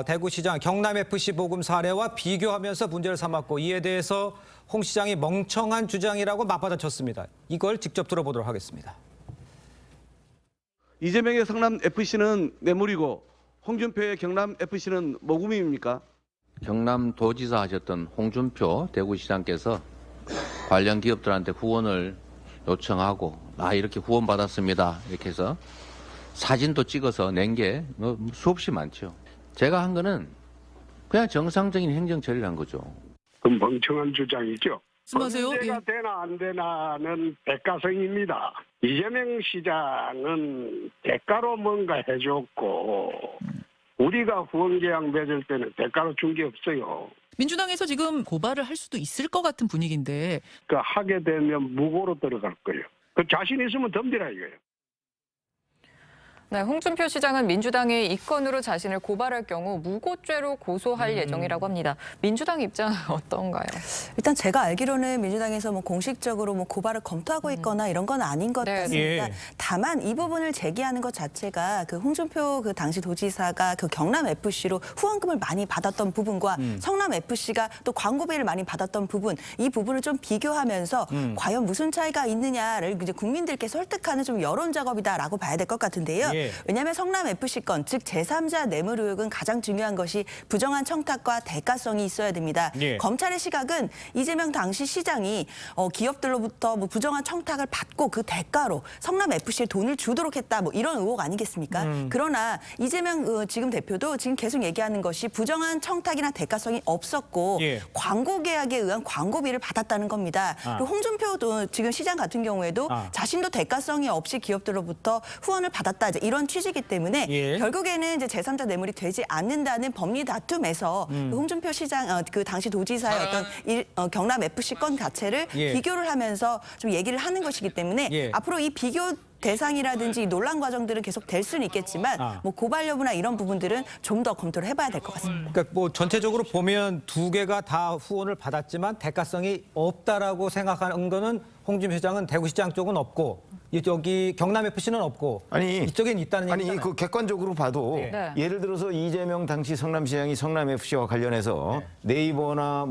대구시장 경남FC 모금 사례와 비교하면서 문제를 삼았고 이에 대해서 홍 시장이 멍청한 주장이라고 맞받아쳤습니다. 이걸 직접 들어보도록 하겠습니다. 이재명의 성남FC는 뇌물이고 홍준표의 경남FC는 모금입니까? 경남도지사 하셨던 홍준표 대구시장께서 관련 기업들한테 후원을 요청하고 이렇게 후원 받았습니다. 이렇게 해서 사진도 찍어서 낸 게 수없이 많죠. 제가 한 거는 그냥 정상적인 행정 처리를 한 거죠. 그럼 멍청한 주장이죠. 말씀하세요. 문제가 되나 안 되나는 대가성입니다. 이재명 시장은 대가로 뭔가 해줬고 우리가 후원 계약 맺을 때는 대가로 준 게 없어요. 민주당에서 지금 고발을 할 수도 있을 것 같은 분위기인데. 그 하게 되면 무고로 들어갈 거예요. 그 자신 있으면 덤비라 이거예요. 네, 홍준표 시장은 민주당이 이 건으로 자신을 고발할 경우 무고죄로 고소할 예정이라고 합니다. 민주당 입장은 어떤가요? 일단 제가 알기로는 민주당에서 뭐 공식적으로 뭐 고발을 검토하고 있거나 이런 건 아닌 것 네. 같습니다. 예. 다만 이 부분을 제기하는 것 자체가 그 홍준표 그 당시 도지사가 그 경남 FC로 후원금을 많이 받았던 부분과 성남 FC가 또 광고비를 많이 받았던 부분, 이 부분을 좀 비교하면서 과연 무슨 차이가 있느냐를 이제 국민들께 설득하는 좀 여론 작업이다라고 봐야 될 것 같은데요. 예. 왜냐하면 성남 FC 건, 즉 제3자 뇌물 의혹은 가장 중요한 것이 부정한 청탁과 대가성이 있어야 됩니다. 예. 검찰의 시각은 이재명 당시 시장이 기업들로부터 뭐 부정한 청탁을 받고 그 대가로 성남 FC에 돈을 주도록 했다, 뭐 이런 의혹 아니겠습니까? 그러나 이재명 지금 대표도 지금 계속 얘기하는 것이 부정한 청탁이나 대가성이 없었고 예. 광고 계약에 의한 광고비를 받았다는 겁니다. 그리고 홍준표도 지금 시장 같은 경우에도 자신도 대가성이 없이 기업들로부터 후원을 받았다, 이런 취지이기 때문에 예. 결국에는 이제 제3자 뇌물이 되지 않는다는 법리 다툼에서 그 홍준표 시장 그 당시 도지사의 어떤 경남 FC 건 자체를 예. 비교를 하면서 좀 얘기를 하는 것이기 때문에 예. 앞으로 이 비교 대상이라든지 이 논란 과정들은 계속 될 수는 있겠지만 뭐 고발 여부나 이런 부분들은 좀 더 검토를 해봐야 될 것 같습니다. 그러니까 뭐 전체적으로 보면 두 개가 다 후원을 받았지만 대가성이 없다라고 생각하는 거는 홍준표 시장은 대구시장 쪽은 없고 여기 경남FC는 없고 이쪽엔 있다는 얘기잖아요. 아니 그 객관적으로 봐도 네. 예를 들어서 이재명 당시 성남시장이 성남FC와 관련해서 네이버나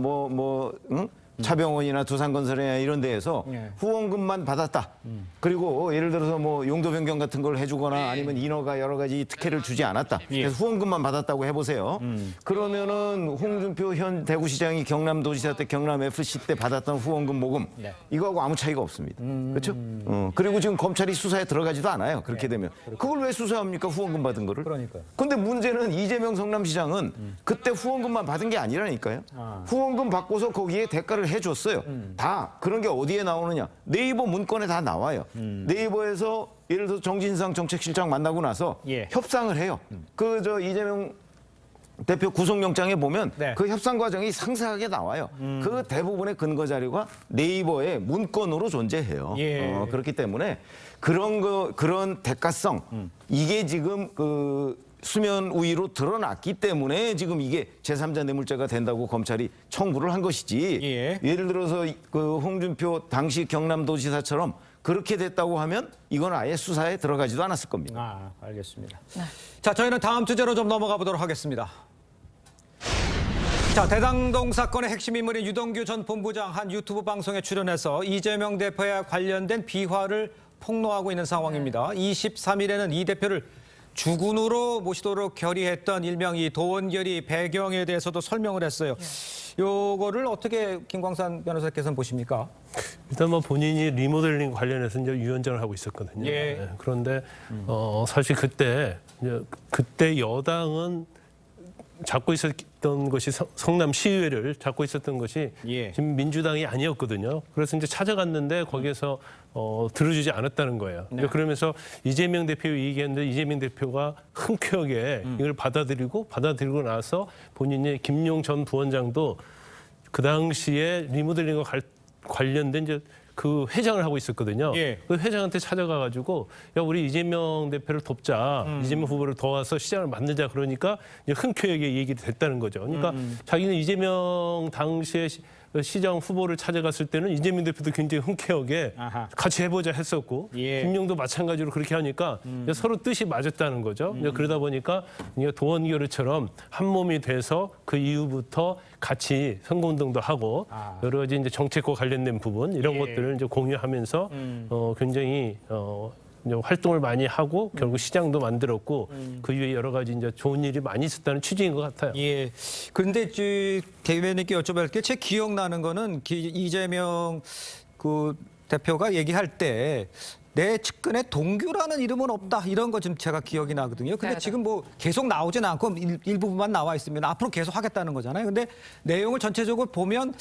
차병원이나 두산건설이나 이런 데에서 후원금만 받았다. 그리고 예를 들어서 뭐 용도 변경 같은 걸 해주거나 아니면 인허가 여러 가지 특혜를 주지 않았다. 그래서 후원금만 받았다고 해보세요. 그러면은 홍준표 현 대구시장이 경남도지사 때 경남FC 때 받았던 후원금 모금 이거하고 아무 차이가 없습니다. 그렇죠? 그리고 지금 검찰이 수사에 들어가지도 않아요. 그렇게 되면 그걸 왜 수사합니까? 후원금 받은 거를. 그러니까요. 근데 문제는 이재명 성남시장은 그때 후원금만 받은 게 아니라니까요. 후원금 받고서 거기에 대가를 해줬어요. 다 그런 게 어디에 나오느냐? 네이버 문건에 다 나와요. 네이버에서 예를 들어서 정진상 정책실장 만나고 나서 협상을 해요. 이재명 대표 구속영장에 보면 그 협상 과정이 상세하게 나와요. 그 대부분의 근거 자료가 네이버의 문건으로 존재해요. 그렇기 때문에 그런 대가성 이게 지금 수면 위로 드러났기 때문에 지금 이게 제3자 뇌물죄가 된다고 검찰이 청구를 한 것이지. 예를 들어서 홍준표 당시 경남도지사처럼 그렇게 됐다고 하면 이건 아예 수사에 들어가지도 않았을 겁니다. 알겠습니다. 자, 저희는 다음 주제로 좀 넘어가 보도록 하겠습니다. 자, 대장동 사건의 핵심 인물인 유동규 전 본부장 한 유튜브 방송에 출연해서 이재명 대표와 관련된 비화를 폭로하고 있는 상황입니다. 23일에는 이 대표를 주군으로 모시도록 결의했던 일명 이 도원결의 배경에 대해서도 설명을 했어요. 요거를 어떻게 김광산 변호사께서는 보십니까? 일단 뭐 본인이 리모델링 관련해서 이제 위원장을 하고 있었거든요. 그런데 사실 그때 여당은 잡고 있었던 것이 성남 시의회를 잡고 있었던 것이 지금 민주당이 아니었거든요. 그래서 이제 찾아갔는데 거기에서 들어주지 않았다는 거예요. 그러면서 이재명 대표 얘기했는데 이재명 대표가 흔쾌하게 이걸 받아들이고 나서 본인이 김용 전 부원장도 그 당시에 리모델링과 관련된 이제 그 회장을 하고 있었거든요. 그 회장한테 찾아가가지고 야 우리 이재명 대표를 돕자, 이재명 후보를 도와서 시장을 만들자 그러니까 이제 흔쾌하게 얘기가 됐다는 거죠. 그러니까 자기는 이재명 당시에 시장 후보를 찾아갔을 때는 이재명 대표도 굉장히 흔쾌하게 같이 해보자 했었고 김용도 마찬가지로 그렇게 하니까 서로 뜻이 맞았다는 거죠. 그러다 보니까 도원결의처럼 한 몸이 돼서 그 이후부터 같이 선거운동도 하고 여러 가지 이제 정책과 관련된 부분 이런 것들을 이제 공유하면서 굉장히 활동을 많이 하고 결국 시장도 만들었고 그 이후에 여러 가지 이제 좋은 일이 많이 있었다는 취지인 것 같아요. 그런데 대변인께 여쭤볼 게 제 기억나는 거는 이재명 대표가 얘기할 때 내 측근에 동규라는 이름은 없다 이런 거 지금 제가 기억이 나거든요. 근데 지금 뭐 계속 나오진 않고 일부분만 나와 있습니다. 앞으로 계속 하겠다는 거잖아요. 근데 내용을 전체적으로 보면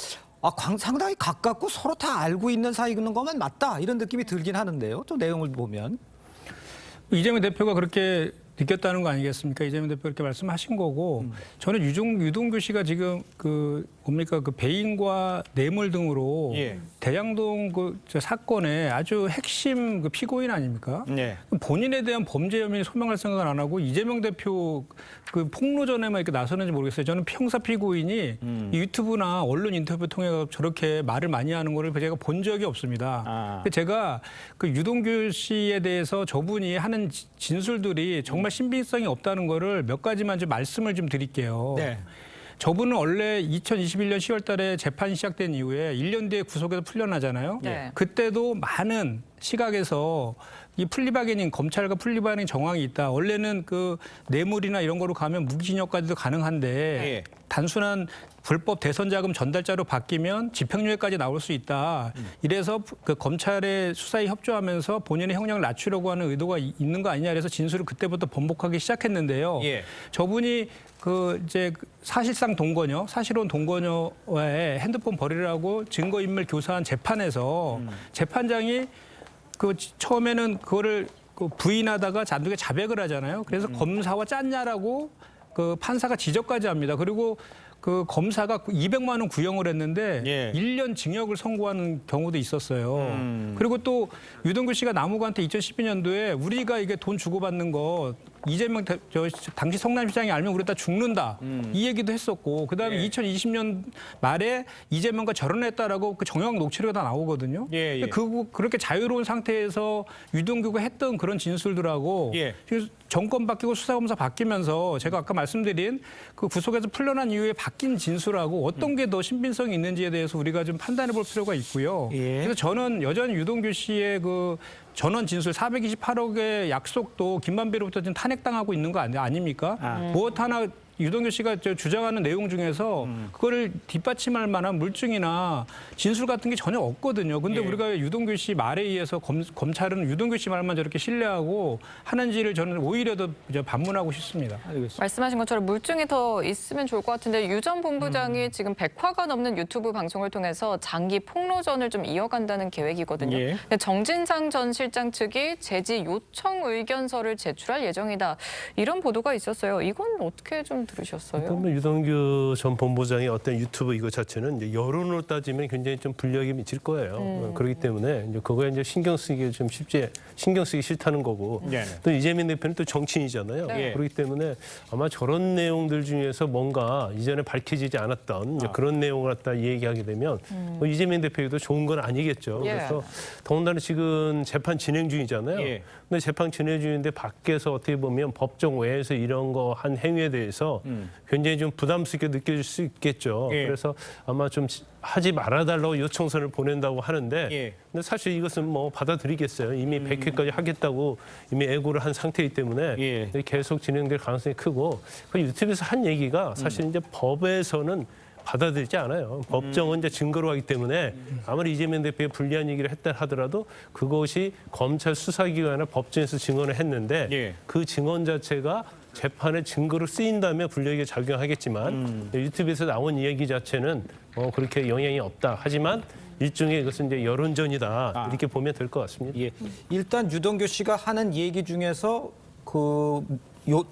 상당히 가깝고 서로 다 알고 있는 사이인 것만 맞다 이런 느낌이 들긴 하는데요. 또 내용을 보면 이재명 대표가 그렇게 느꼈다는 거 아니겠습니까? 이재명 대표 그렇게 말씀하신 거고 저는 유동규 씨가 지금 그 배임과 뇌물 등으로 대장동 사건의 아주 핵심 피고인 아닙니까? 본인에 대한 범죄 혐의 소명할 생각을 안 하고 이재명 대표 폭로전에만 이렇게 나서는지 모르겠어요. 저는 형사 피고인이 유튜브나 언론 인터뷰 통해 저렇게 말을 많이 하는 거를 제가 본 적이 없습니다. 근데 제가 유동규 씨에 대해서 저분이 하는 진술들이 정말 신빙성이 없다는 거를 몇 가지만 좀 말씀을 좀 드릴게요. 저분은 원래 2021년 10월 달에 재판이 시작된 이후에 1년 뒤에 구속에서 풀려나잖아요. 그때도 많은 시각에서 이 플리바게닝, 검찰과 플리바게닝 정황이 있다. 원래는 뇌물이나 이런 거로 가면 무기징역까지도 가능한데 단순한 불법 대선 자금 전달자로 바뀌면 집행유예까지 나올 수 있다. 이래서 검찰의 수사에 협조하면서 본인의 형량을 낮추려고 하는 의도가 있는 거 아니냐 그래서 진술을 그때부터 번복하기 시작했는데요. 저분이 사실상 사실혼 동거녀와의 핸드폰 버리라고 증거인멸 교사한 재판에서 재판장이 처음에는 그거를 부인하다가 잔뜩에 자백을 하잖아요. 그래서 검사와 짰냐라고 판사가 지적까지 합니다. 그리고 검사가 200만 원 구형을 했는데 1년 징역을 선고하는 경우도 있었어요. 그리고 또 유동규 씨가 남욱한테 2012년도에 우리가 이게 돈 주고받는 거 이재명 당시 성남시장이 알면 우리 다 죽는다. 이 얘기도 했었고 그다음에 2020년 말에 이재명과 결혼했다라고 정황 녹취록이 다 나오거든요. 그렇게 자유로운 상태에서 유동규가 했던 그런 진술들하고 정권 바뀌고 수사검사 바뀌면서 제가 아까 말씀드린 구속에서 풀려난 이후에 바뀐 진술하고 어떤 게 더 신빙성이 있는지에 대해서 우리가 좀 판단해 볼 필요가 있고요. 그래서 저는 여전히 유동규 씨의 전원 진술 428억의 약속도 김만배로부터 지금 탄핵당하고 있는 거 아닙니까? 무엇 하나 유동규 씨가 주장하는 내용 중에서 그거를 뒷받침할 만한 물증이나 진술 같은 게 전혀 없거든요. 근데 우리가 유동규 씨 말에 의해서 검찰은 유동규 씨 말만 저렇게 신뢰하고 하는지를 저는 오히려 더 반문하고 싶습니다. 말씀하신 것처럼 물증이 더 있으면 좋을 것 같은데 유 전 본부장이 지금 100화가 넘는 유튜브 방송을 통해서 장기 폭로전을 좀 이어간다는 계획이거든요. 근데 정진상 전 실장 측이 제지 요청 의견서를 제출할 예정이다. 이런 보도가 있었어요. 이건 어떻게 좀 들으셨어요? 그러면 유동규 전 본부장의 어떤 유튜브 이거 자체는 이제 여론으로 따지면 굉장히 좀 불리하게 미칠 거예요. 그렇기 때문에 이제 그거에 이제 신경 쓰기 싫다는 거고 또 이재명 대표는 또 정치인이잖아요. 그렇기 때문에 아마 저런 내용들 중에서 뭔가 이전에 밝혀지지 않았던 이제 그런 내용을 갖다 얘기하게 되면 뭐 이재명 대표에도 좋은 건 아니겠죠. 그래서 더군다나 지금 재판 진행 중이잖아요. 근데 재판 진행 중인데 밖에서 어떻게 보면 법정 외에서 이런 거 한 행위에 대해서 굉장히 좀 부담스럽게 느껴질 수 있겠죠. 그래서 아마 좀 하지 말아달라고 요청서를 보낸다고 하는데 근데 사실 이것은 뭐 받아들이겠어요. 이미 100회까지 하겠다고 이미 애고를 한 상태이기 때문에 계속 진행될 가능성이 크고 그 유튜브에서 한 얘기가 사실 이제 법에서는 받아들이지 않아요. 법정은 이제 증거로 하기 때문에 아무리 이재명 대표의 불리한 얘기를 했다 하더라도 그것이 검찰 수사기관이나 법정에서 증언을 했는데 그 증언 자체가 재판에 증거로 쓰인다면 불리하게 작용하겠지만 유튜브에서 나온 이야기 자체는 그렇게 영향이 없다. 하지만 일종의 이것은 이제 여론전이다. 이렇게 보면 될 것 같습니다. 일단 유동규 씨가 하는 얘기 중에서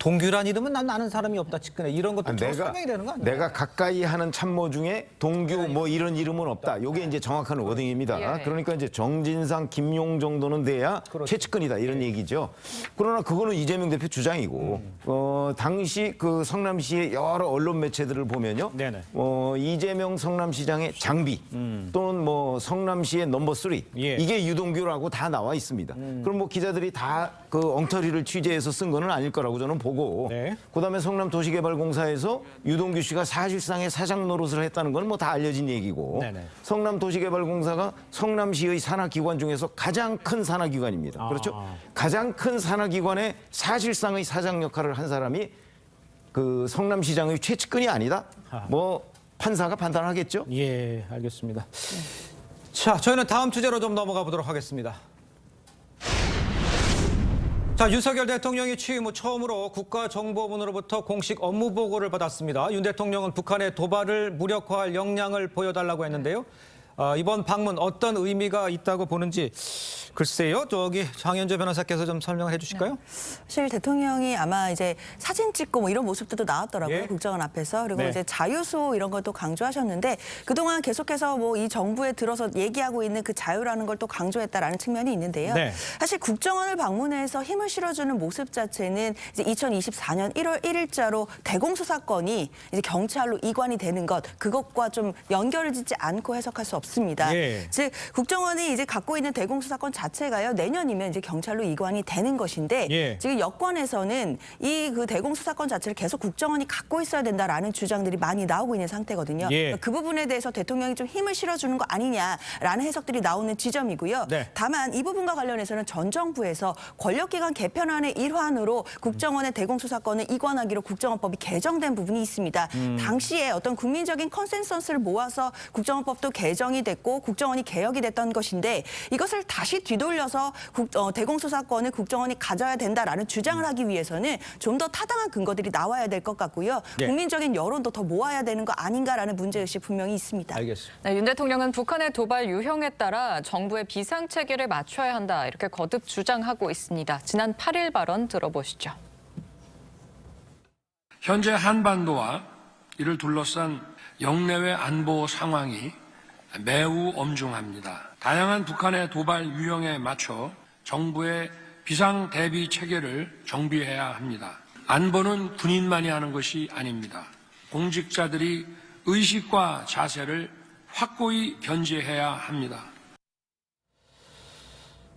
동규란 이름은 난 아는 사람이 없다 측근에 이런 것도 설명이 되는 거 아니에요? 내가 가까이 하는 참모 중에 동규 뭐 이런 이름은 없다. 이게 이제 정확한 워딩입니다. 그러니까 이제 정진상, 김용 정도는 돼야 최측근이다 이런 얘기죠. 그러나 그거는 이재명 대표 주장이고 당시 그 성남시의 여러 언론 매체들을 보면요. 이재명 성남시장의 장비 또는 뭐 성남시의 넘버 3 이게 유동규라고 다 나와 있습니다. 그럼 뭐 기자들이 다 그 엉터리를 취재해서 쓴 거는 아닐 거라고 저는 보고 그다음에 성남도시개발공사에서 유동규 씨가 사실상의 사장 노릇을 했다는 건 뭐 다 알려진 얘기고 성남도시개발공사가 성남시의 산하기관 중에서 가장 큰 산하기관입니다. 그렇죠? 가장 큰 산하기관의 사실상의 사장 역할을 한 사람이 그 성남시장의 최측근이 아니다? 뭐 판사가 판단하겠죠? 예, 알겠습니다. 자, 저희는 다음 주제로 좀 넘어가 보도록 하겠습니다. 자, 윤석열 대통령이 취임 후 처음으로 국가정보원으로부터 공식 업무 보고를 받았습니다. 윤 대통령은 북한의 도발을 무력화할 역량을 보여달라고 했는데요. 이번 방문 어떤 의미가 있다고 보는지 글쎄요. 저기 장현재 변호사께서 좀 설명을 해주실까요? 사실 대통령이 아마 이제 사진 찍고 뭐 이런 모습들도 나왔더라고요. 국정원 앞에서. 그리고 이제 자유수 이런 것도 강조하셨는데 그동안 계속해서 뭐 이 정부에 들어서 얘기하고 있는 그 자유라는 걸 또 강조했다라는 측면이 있는데요. 사실 국정원을 방문해서 힘을 실어주는 모습 자체는 이제 2024년 1월 1일자로 대공수사권이 이제 경찰로 이관이 되는 것 그것과 좀 연결을 짓지 않고 해석할 수 없습니다. 즉 국정원이 이제 갖고 있는 대공수사권 자체가요 내년이면 이제 경찰로 이관이 되는 것인데 지금 여권에서는 이 그 대공수사권 자체를 계속 국정원이 갖고 있어야 된다라는 주장들이 많이 나오고 있는 상태거든요. 그 부분에 대해서 대통령이 좀 힘을 실어주는 거 아니냐라는 해석들이 나오는 지점이고요. 다만 이 부분과 관련해서는 전 정부에서 권력기관 개편안의 일환으로 국정원의 대공수사권을 이관하기로 국정원법이 개정된 부분이 있습니다. 당시에 어떤 국민적인 컨센서스를 모아서 국정원법도 개정이 됐고 국정원이 개혁이 됐던 것인데 이것을 다시 뒤돌려서 대공수사권을 국정원이 가져야 된다라는 주장을 하기 위해서는 좀 더 타당한 근거들이 나와야 될 것 같고요. 국민적인 여론도 더 모아야 되는 거 아닌가라는 문제의식 분명히 있습니다. 알겠습니다. 윤 대통령은 북한의 도발 유형에 따라 정부의 비상체계를 맞춰야 한다 이렇게 거듭 주장하고 있습니다. 지난 8일 발언 들어보시죠. 현재 한반도와 이를 둘러싼 영내외 안보 상황이 매우 엄중합니다. 다양한 북한의 도발 유형에 맞춰 정부의 비상 대비 체계를 정비해야 합니다. 안보는 군인만이 하는 것이 아닙니다. 공직자들이 의식과 자세를 확고히 견지해야 합니다.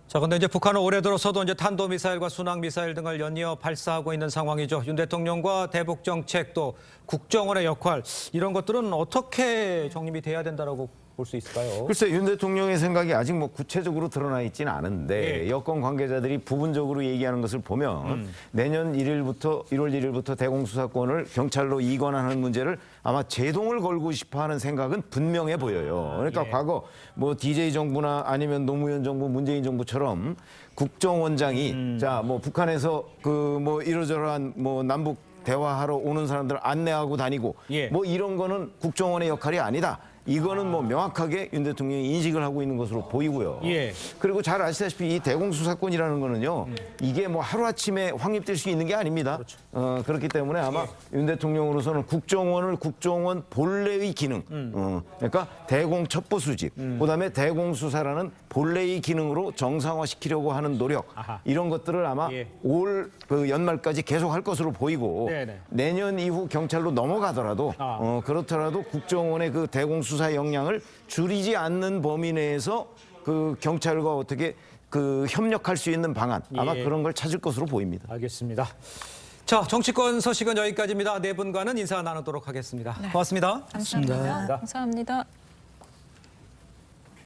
자, 근데 이제 북한은 올해 들어서도 이제 탄도미사일과 순항미사일 등을 연이어 발사하고 있는 상황이죠. 윤 대통령과 대북 정책 또 국정원의 역할 이런 것들은 어떻게 정립이 돼야 된다라고 볼 수 있을까요? 글쎄 윤 대통령의 생각이 아직 뭐 구체적으로 드러나 있지는 않은데 여권 관계자들이 부분적으로 얘기하는 것을 보면 내년 1월 1일부터 대공수사권을 경찰로 이관하는 문제를 아마 제동을 걸고 싶어하는 생각은 분명해 보여요. 그러니까 과거 뭐 DJ 정부나 아니면 노무현 정부, 문재인 정부처럼 국정원장이 자 뭐 북한에서 그 뭐 이러저러한 뭐 남북 대화하러 오는 사람들 안내하고 다니고 뭐 이런 거는 국정원의 역할이 아니다. 이거는 뭐 명확하게 윤 대통령이 인식을 하고 있는 것으로 보이고요. 그리고 잘 아시다시피 이 대공수사권이라는 거는요. 이게 뭐 하루아침에 확립될 수 있는 게 아닙니다. 그렇기 때문에 아마 윤 대통령으로서는 국정원 본래의 기능, 그러니까 대공첩보 수집, 그다음에 대공수사라는 본래의 기능으로 정상화시키려고 하는 노력, 이런 것들을 아마 올 그 연말까지 계속할 것으로 보이고 내년 이후 경찰로 넘어가더라도 그렇더라도 국정원의 그 대공수사 역량을 줄이지 않는 범위 내에서 그 경찰과 어떻게 그 협력할 수 있는 방안 아마 그런 걸 찾을 것으로 보입니다. 알겠습니다. 자, 정치권 소식은 여기까지입니다. 네 분과는 인사 나누도록 하겠습니다. 고맙습니다. 감사합니다. 감사합니다.